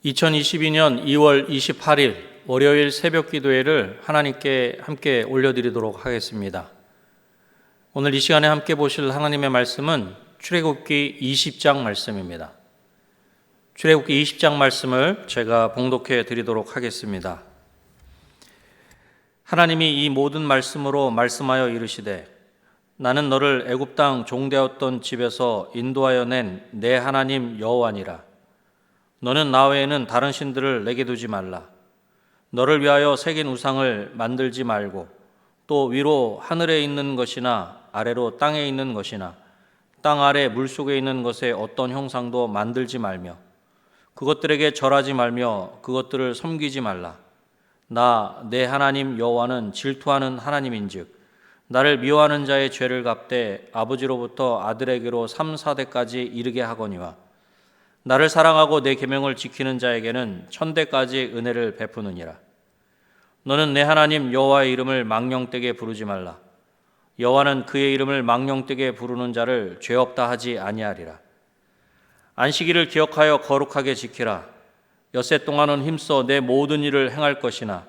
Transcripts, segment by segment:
2022년 2월 28일 월요일 새벽 기도회를 하나님께 함께 올려드리도록 하겠습니다. 오늘 이 시간에 함께 보실 하나님의 말씀은 출애굽기 20장 말씀입니다. 출애굽기 20장 말씀을 제가 봉독해 드리도록 하겠습니다. 하나님이 이 모든 말씀으로 말씀하여 이르시되 나는 너를 애굽 땅 종되었던 집에서 인도하여 낸 내 하나님 여호와니라. 너는 나 외에는 다른 신들을 내게 두지 말라. 너를 위하여 새긴 우상을 만들지 말고 또 위로 하늘에 있는 것이나 아래로 땅에 있는 것이나 땅 아래 물속에 있는 것에 어떤 형상도 만들지 말며 그것들에게 절하지 말며 그것들을 섬기지 말라. 나 내 하나님 여호와는 질투하는 하나님인즉 나를 미워하는 자의 죄를 갚되 아버지로부터 아들에게로 3, 4대까지 이르게 하거니와 나를 사랑하고 내 계명을 지키는 자에게는 1000대까지 은혜를 베푸느니라. 너는 내 하나님 여호와의 이름을 망령되게 부르지 말라. 여호와는 그의 이름을 망령되게 부르는 자를 죄 없다 하지 아니하리라. 안식일을 기억하여 거룩하게 지키라. 엿새 동안은 힘써 내 모든 일을 행할 것이나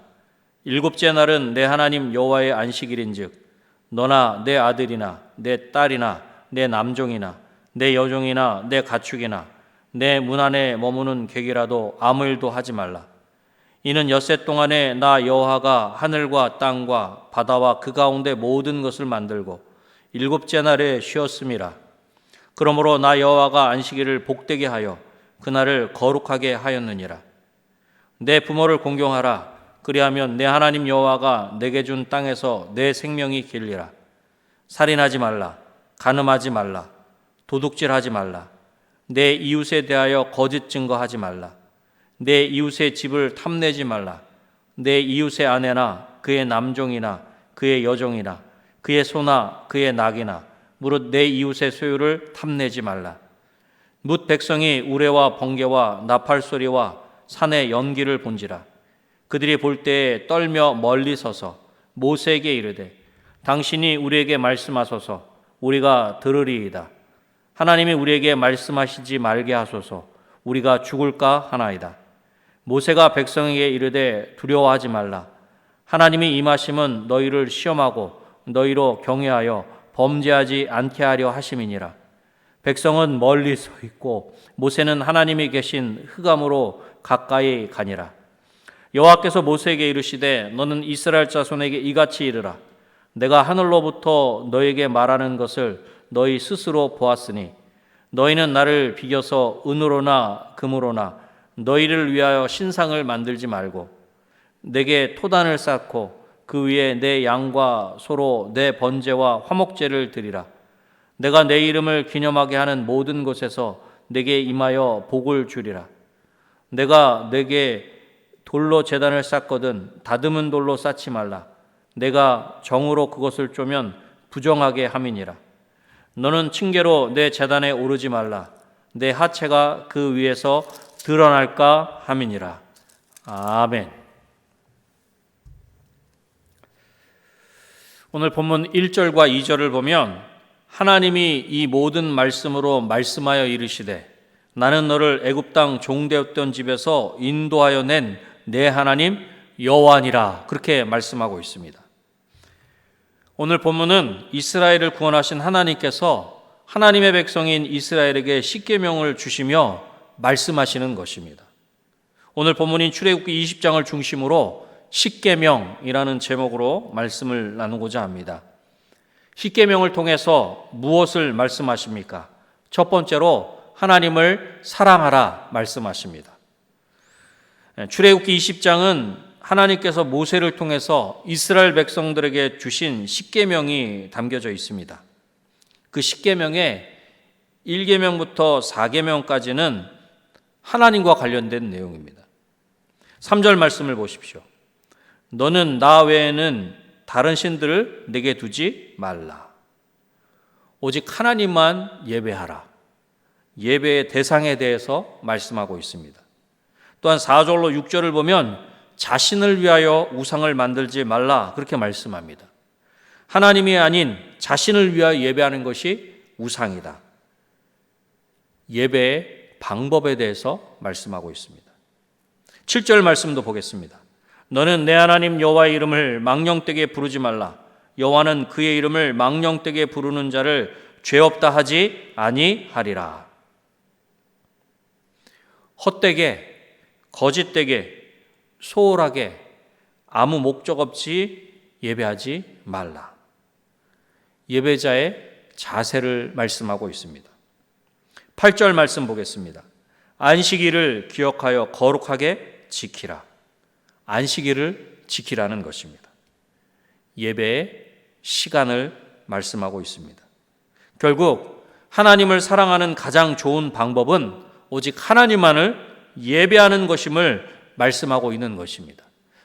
일곱째 날은 내 하나님 여호와의 안식일인즉 너나 내 아들이나 내 딸이나 내 남종이나 내 여종이나 내 가축이나 내 문 안에 머무는 객이라도 아무 일도 하지 말라. 이는 엿새 동안에 나 여호와가 하늘과 땅과 바다와 그 가운데 모든 것을 만들고 일곱째 날에 쉬었음이라. 그러므로 나 여호와가 안식일을 복되게 하여 그날을 거룩하게 하였느니라. 내 부모를 공경하라. 그리하면 내 하나님 여호와가 내게 준 땅에서 내 생명이 길리라. 살인하지 말라. 간음하지 말라. 도둑질하지 말라. 내 이웃에 대하여 거짓 증거하지 말라. 내 이웃의 집을 탐내지 말라. 내 이웃의 아내나 그의 남종이나 그의 여종이나 그의 소나 그의 낙이나 무릇 내 이웃의 소유를 탐내지 말라. 뭇 백성이 우레와 번개와 나팔 소리와 산의 연기를 본지라. 그들이 볼 때에 떨며 멀리 서서 모세에게 이르되 당신이 우리에게 말씀하소서 우리가 들으리이다. 하나님이 우리에게 말씀하시지 말게 하소서 우리가 죽을까 하나이다. 모세가 백성에게 이르되 두려워하지 말라. 하나님이 임하심은 너희를 시험하고 너희로 경외하여 범죄하지 않게 하려 하심이니라. 백성은 멀리 서 있고 모세는 하나님이 계신 흑암으로 가까이 가니라. 여호와께서 모세에게 이르시되 너는 이스라엘 자손에게 이같이 이르라. 내가 하늘로부터 너에게 말하는 것을 너희 스스로 보았으니 너희는 나를 비겨서 은으로나 금으로나 너희를 위하여 신상을 만들지 말고 내게 토단을 쌓고 그 위에 내 양과 소로 내 번제와 화목제를 드리라. 내가 내 이름을 기념하게 하는 모든 곳에서 내게 임하여 복을 주리라. 내가 내게 돌로 제단을 쌓거든 다듬은 돌로 쌓지 말라. 내가 정으로 그것을 쪼면 부정하게 함이니라. 너는 층계로 내 제단에 오르지 말라. 내 하체가 그 위에서 드러날까 함이니라. 아멘. 오늘 본문 1절과 2절을 보면 하나님이 이 모든 말씀으로 말씀하여 이르시되 나는 너를 애굽 땅 종되었던 집에서 인도하여 낸 내 하나님 여호와니라 그렇게 말씀하고 있습니다. 오늘 본문은 이스라엘을 구원하신 하나님께서 하나님의 백성인 이스라엘에게 십계명을 주시며 말씀하시는 것입니다. 오늘 본문인 출애굽기 20장을 중심으로 십계명이라는 제목으로 말씀을 나누고자 합니다. 십계명을 통해서 무엇을 말씀하십니까? 첫 번째로 하나님을 사랑하라 말씀하십니다. 출애굽기 20장은 하나님께서 모세를 통해서 이스라엘 백성들에게 주신 십계명이 담겨져 있습니다. 그 십계명의 1계명부터 4계명까지는 하나님과 관련된 내용입니다. 3절 말씀을 보십시오. 너는 나 외에는 다른 신들을 내게 두지 말라. 오직 하나님만 예배하라. 예배의 대상에 대해서 말씀하고 있습니다. 또한 4절로 6절을 보면 자신을 위하여 우상을 만들지 말라 그렇게 말씀합니다. 하나님이 아닌 자신을 위하여 예배하는 것이 우상이다. 예배의 방법에 대해서 말씀하고 있습니다. 7절 말씀도 보겠습니다. 너는 내 하나님 여호와의 이름을 망령되게 부르지 말라. 여호와는 그의 이름을 망령되게 부르는 자를 죄 없다 하지 아니하리라. 헛되게, 거짓되게, 소홀하게, 아무 목적 없이 예배하지 말라. 예배자의 자세를 말씀하고 있습니다. 8절 말씀 보겠습니다. 안식일을 기억하여 거룩하게 지키라. 안식일을 지키라는 것입니다. 예배의 시간을 말씀하고 있습니다. 결국 하나님을 사랑하는 가장 좋은 방법은 오직 하나님만을 예배하는 것임을 말씀하고 있는 것입니다.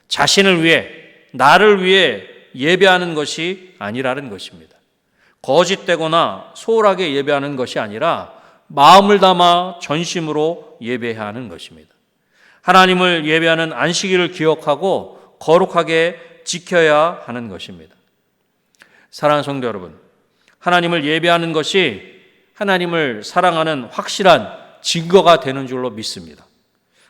자신을 위해, 나를 위해 예배하는 것이 아니라는 것입니다. 거짓되거나 소홀하게 예배하는 것이 아니라 마음을 담아 전심으로 예배해야 하는 것입니다. 하나님을 예배하는 안식일을 기억하고 거룩하게 지켜야 하는 것입니다. 사랑하는 성도 여러분, 하나님을 예배하는 것이 하나님을 사랑하는 확실한 증거가 되는 줄로 믿습니다.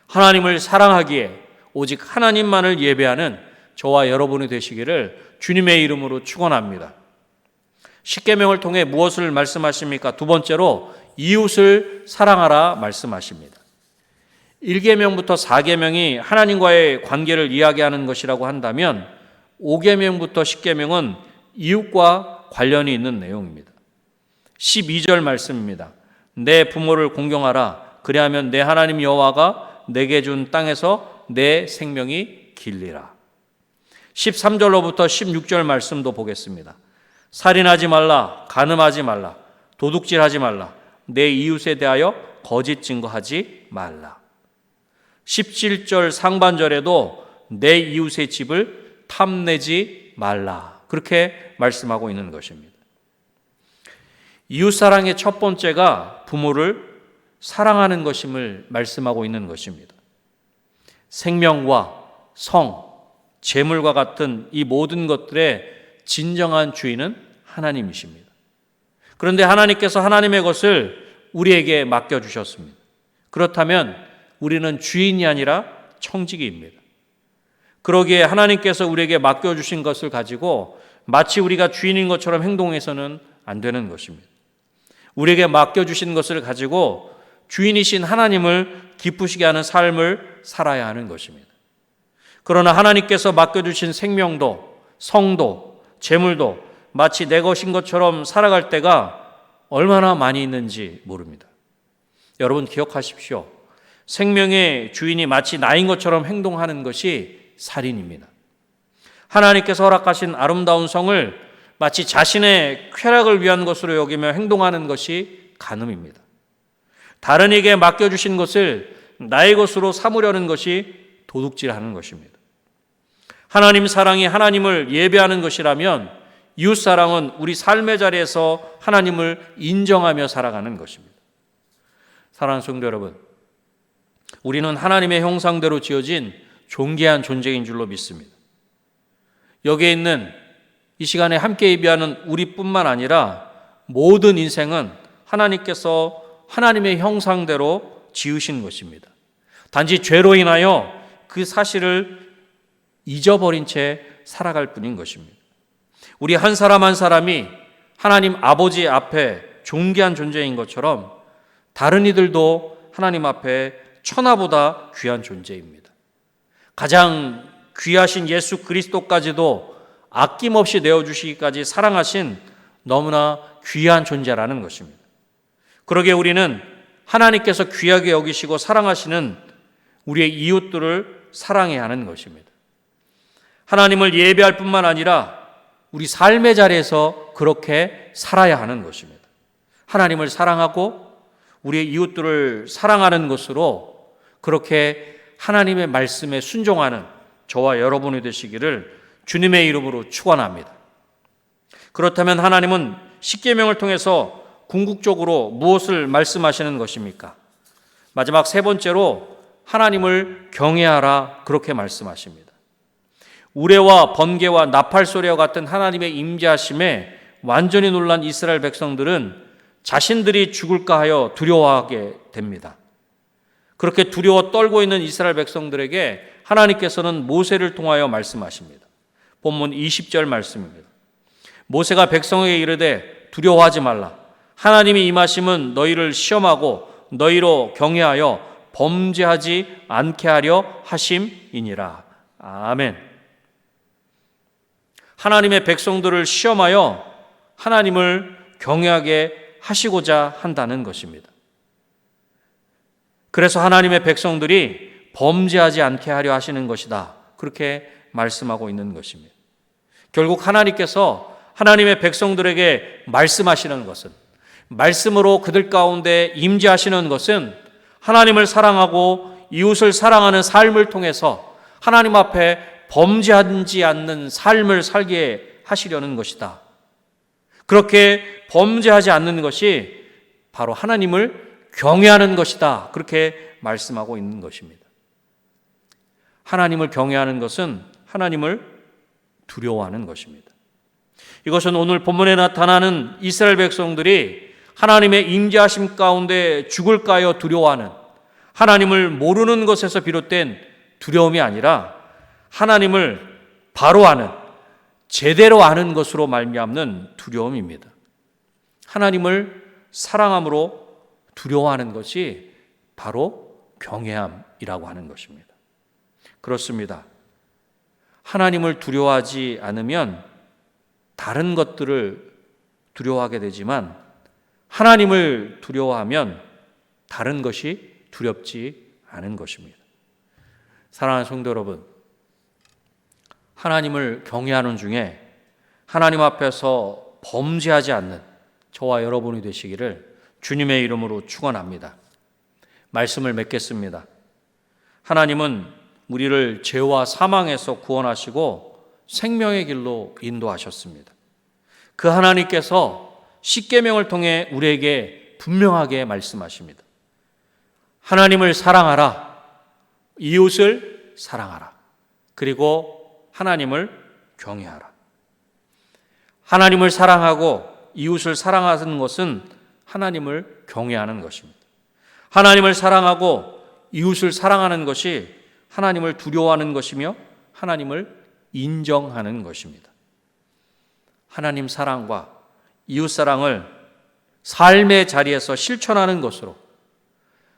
하나님을 사랑하기에 오직 하나님만을 예배하는 저와 여러분이 되시기를 주님의 이름으로 축원합니다. 십계명을 통해 무엇을 말씀하십니까? 두 번째로 이웃을 사랑하라 말씀하십니다. 1계명부터 4계명이 하나님과의 관계를 이야기하는 것이라고 한다면 5계명부터 10계명은 이웃과 관련이 있는 내용입니다. 12절 말씀입니다. 내 부모를 공경하라. 그리하면 내 하나님 여호와가 내게 준 땅에서 내 생명이 길리라. 13절로부터 16절 말씀도 보겠습니다. 살인하지 말라, 간음하지 말라, 도둑질하지 말라, 내 이웃에 대하여 거짓 증거하지 말라. 17절 상반절에도 내 이웃의 집을 탐내지 말라. 그렇게 말씀하고 있는 것입니다. 이웃사랑의 첫 번째가 부모를 사랑하는 것임을 말씀하고 있는 것입니다. 생명과 성, 재물과 같은 이 모든 것들의 진정한 주인은 하나님이십니다. 그런데 하나님께서 하나님의 것을 우리에게 맡겨주셨습니다. 그렇다면 우리는 주인이 아니라 청지기입니다. 그러기에 하나님께서 우리에게 맡겨주신 것을 가지고 마치 우리가 주인인 것처럼 행동해서는 안 되는 것입니다. 우리에게 맡겨주신 것을 가지고 주인이신 하나님을 기쁘시게 하는 삶을 살아야 하는 것입니다. 그러나 하나님께서 맡겨주신 생명도, 성도, 재물도 마치 내 것인 것처럼 살아갈 때가 얼마나 많이 있는지 모릅니다. 여러분 기억하십시오. 생명의 주인이 마치 나인 것처럼 행동하는 것이 살인입니다. 하나님께서 허락하신 아름다운 성을 마치 자신의 쾌락을 위한 것으로 여기며 행동하는 것이 간음입니다. 다른 이에게 맡겨주신 것을 나의 것으로 삼으려는 것이 도둑질하는 것입니다. 하나님 사랑이 하나님을 예배하는 것이라면 이웃사랑은 우리 삶의 자리에서 하나님을 인정하며 살아가는 것입니다. 사랑하는 성도 여러분, 우리는 하나님의 형상대로 지어진 존귀한 존재인 줄로 믿습니다. 여기에 있는 이 시간에 함께 예배하는 우리뿐만 아니라 모든 인생은 하나님께서 하나님의 형상대로 지으신 것입니다. 단지 죄로 인하여 그 사실을 잊어버린 채 살아갈 뿐인 것입니다. 우리 한 사람 한 사람이 하나님 아버지 앞에 존귀한 존재인 것처럼 다른 이들도 하나님 앞에 천하보다 귀한 존재입니다. 가장 귀하신 예수 그리스도까지도 아낌없이 내어주시기까지 사랑하신 너무나 귀한 존재라는 것입니다. 그러기에 우리는 하나님께서 귀하게 여기시고 사랑하시는 우리의 이웃들을 사랑해야 하는 것입니다. 하나님을 예배할 뿐만 아니라 우리 삶의 자리에서 그렇게 살아야 하는 것입니다. 하나님을 사랑하고 우리의 이웃들을 사랑하는 것으로 그렇게 하나님의 말씀에 순종하는 저와 여러분이 되시기를 주님의 이름으로 축원합니다. 그렇다면 하나님은 십계명을 통해서 궁극적으로 무엇을 말씀하시는 것입니까? 마지막 세 번째로 하나님을 경외하라 그렇게 말씀하십니다. 우레와 번개와 나팔 소리와 같은 하나님의 임재하심에 완전히 놀란 이스라엘 백성들은 자신들이 죽을까 하여 두려워하게 됩니다. 그렇게 두려워 떨고 있는 이스라엘 백성들에게 하나님께서는 모세를 통하여 말씀하십니다. 본문 20절 말씀입니다. 모세가 백성에게 이르되 두려워하지 말라. 하나님이 임하심은 너희를 시험하고 너희로 경외하여 범죄하지 않게 하려 하심이니라. 아멘. 하나님의 백성들을 시험하여 하나님을 경외하게 하시고자 한다는 것입니다. 그래서 하나님의 백성들이 범죄하지 않게 하려 하시는 것이다. 그렇게 말씀하고 있는 것입니다. 결국 하나님께서 하나님의 백성들에게 말씀하시는 것은, 말씀으로 그들 가운데 임재하시는 것은 하나님을 사랑하고 이웃을 사랑하는 삶을 통해서 하나님 앞에 범죄하지 않는 삶을 살게 하시려는 것이다. 그렇게 범죄하지 않는 것이 바로 하나님을 경외하는 것이다. 그렇게 말씀하고 있는 것입니다. 하나님을 경외하는 것은 하나님을 두려워하는 것입니다. 이것은 오늘 본문에 나타나는 이스라엘 백성들이 하나님의 임재하심 가운데 죽을까요 두려워하는, 하나님을 모르는 것에서 비롯된 두려움이 아니라 하나님을 바로 아는, 제대로 아는 것으로 말미암는 두려움입니다. 하나님을 사랑함으로 두려워하는 것이 바로 경외함이라고 하는 것입니다. 그렇습니다. 하나님을 두려워하지 않으면 다른 것들을 두려워하게 되지만 하나님을 두려워하면 다른 것이 두렵지 않은 것입니다. 사랑하는 성도 여러분, 하나님을 경외하는 중에 하나님 앞에서 범죄하지 않는 저와 여러분이 되시기를 주님의 이름으로 축원합니다. 말씀을 맺겠습니다. 하나님은 우리를 죄와 사망에서 구원하시고 생명의 길로 인도하셨습니다. 그 하나님께서 십계명을 통해 우리에게 분명하게 말씀하십니다. 하나님을 사랑하라, 이웃을 사랑하라, 그리고 하나님을 경외하라. 하나님을 사랑하고 이웃을 사랑하는 것은 하나님을 경외하는 것입니다. 하나님을 사랑하고 이웃을 사랑하는 것이 하나님을 두려워하는 것이며 하나님을 인정하는 것입니다. 하나님 사랑과 이웃 사랑을 삶의 자리에서 실천하는 것으로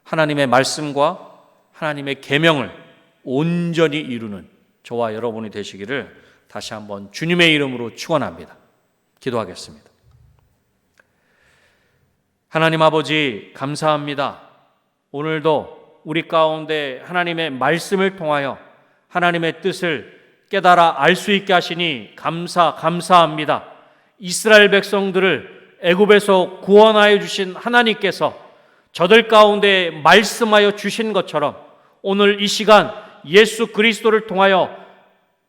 하나님의 말씀과 하나님의 계명을 온전히 이루는 저와 여러분이 되시기를 다시 한번 주님의 이름으로 축원합니다. 기도하겠습니다. 하나님 아버지 감사합니다. 오늘도 우리 가운데 하나님의 말씀을 통하여 하나님의 뜻을 깨달아 알 수 있게 하시니 감사합니다. 이스라엘 백성들을 애굽에서 구원하여 주신 하나님께서 저들 가운데 말씀하여 주신 것처럼 오늘 이 시간 예수 그리스도를 통하여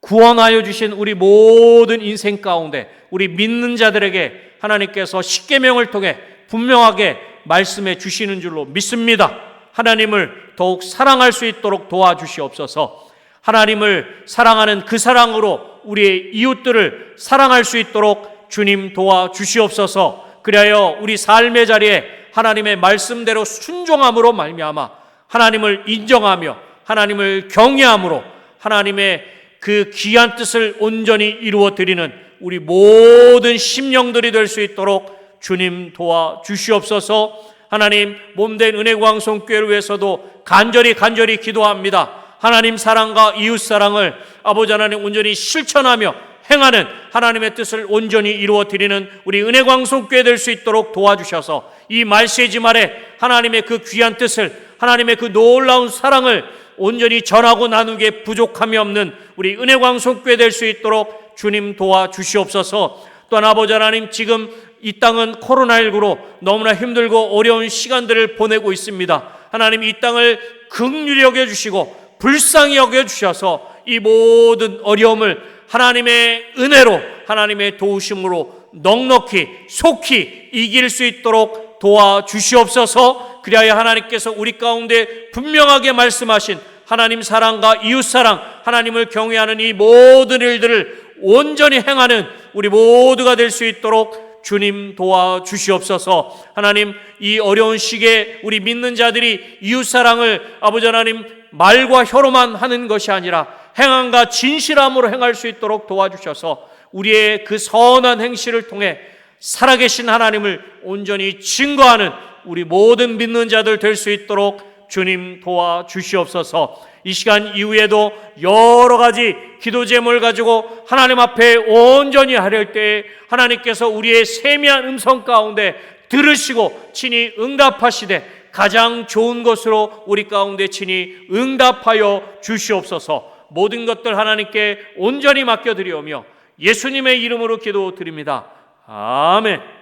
구원하여 주신 우리 모든 인생 가운데 우리 믿는 자들에게 하나님께서 십계명을 통해 분명하게 말씀해 주시는 줄로 믿습니다. 하나님을 더욱 사랑할 수 있도록 도와주시옵소서. 하나님을 사랑하는 그 사랑으로 우리의 이웃들을 사랑할 수 있도록 주님 도와주시옵소서. 그리하여 우리 삶의 자리에 하나님의 말씀대로 순종함으로 말미암아 하나님을 인정하며 하나님을 경외함으로 하나님의 그 귀한 뜻을 온전히 이루어 드리는 우리 모든 심령들이 될 수 있도록 주님 도와주시옵소서. 하나님 몸된 은혜광성교회를 위해서도 간절히 기도합니다. 하나님 사랑과 이웃 사랑을 아버지 하나님 온전히 실천하며 행하는 하나님의 뜻을 온전히 이루어 드리는 우리 은혜광성교회 될 수 있도록 도와주셔서 이 말세지 말에 하나님의 그 귀한 뜻을, 하나님의 그 놀라운 사랑을 온전히 전하고 나누기에 부족함이 없는 우리 은혜광성교회 될 수 있도록 주님 도와주시옵소서. 또한 아버지 하나님 지금 이 땅은 코로나19로 너무나 힘들고 어려운 시간들을 보내고 있습니다. 하나님 이 땅을 긍휼히 여겨주시고 불쌍히 여겨주셔서 이 모든 어려움을 하나님의 은혜로 하나님의 도우심으로 넉넉히 속히 이길 수 있도록 도와주시옵소서. 그리하여 하나님께서 우리 가운데 분명하게 말씀하신 하나님 사랑과 이웃 사랑, 하나님을 경외하는 이 모든 일들을 온전히 행하는 우리 모두가 될 수 있도록 주님 도와주시옵소서. 하나님, 이 어려운 시기에 우리 믿는 자들이 이웃사랑을 아버지 하나님 말과 혀로만 하는 것이 아니라 행함과 진실함으로 행할 수 있도록 도와주셔서 우리의 그 선한 행실을 통해 살아계신 하나님을 온전히 증거하는 우리 모든 믿는 자들 될 수 있도록 주님 도와주시옵소서. 이 시간 이후에도 여러 가지 기도 제목을 가지고 하나님 앞에 온전히 하려 때에 하나님께서 우리의 세미한 음성 가운데 들으시고 친히 응답하시되 가장 좋은 것으로 우리 가운데 친히 응답하여 주시옵소서. 모든 것들 하나님께 온전히 맡겨드리오며 예수님의 이름으로 기도드립니다. 아멘.